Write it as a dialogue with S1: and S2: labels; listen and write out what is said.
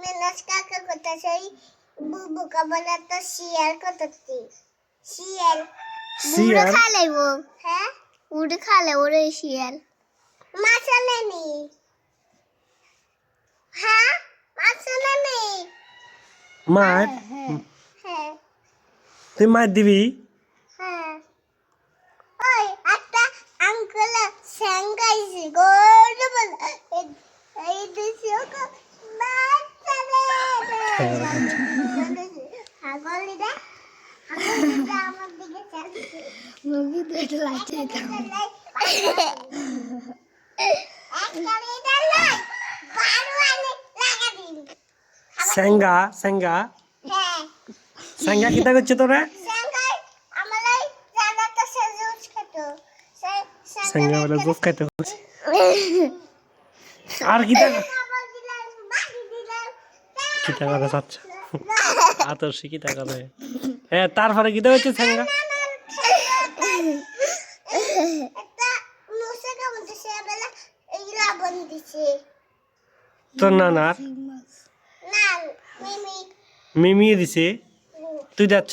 S1: Menos caca kota sei buka banata sial kota ti. Sial.
S2: Sial?
S1: Udah khale wo. Hah? Udah khale ore sial. Masa nani? Hah? Masa nani?
S2: মার
S1: হ্যাঁ
S2: তুই মার দিবি
S1: হ্যাঁ ওই একটা আঙ্কেল স্যাঙ্গাইছে গোল বল এই দেশিও কো বাচ্চা রে হাগলি দে আমার দিকে চাইছে মুভি দেখতে লাগছে একটা মিটার লাই বারওয়ানে লাগা দিন
S2: স্যাঙ্গা স্যাঙ্গা
S1: হ্যাঁ
S2: স্যাঙ্গা কিতা করছে তোরা
S1: স্যাঙ্গাই আমালাই জানাটা সেজুজ খেতো
S2: স্যাঙ্গা বলে জুস খাইতে হচ্ছে আর কিতা কিতা কথা চাচ্ছ আতর্ষি কিতা কথা হ্যাঁ তারপরে কিতা হচ্ছে স্যাঙ্গা
S1: একটা মুসেকা মধ্যে সে বেলা এইলা বন্দিছে
S2: তোর নানার
S1: না মিমি
S2: মিমিয়ে দিছে তুই যাচ্ছ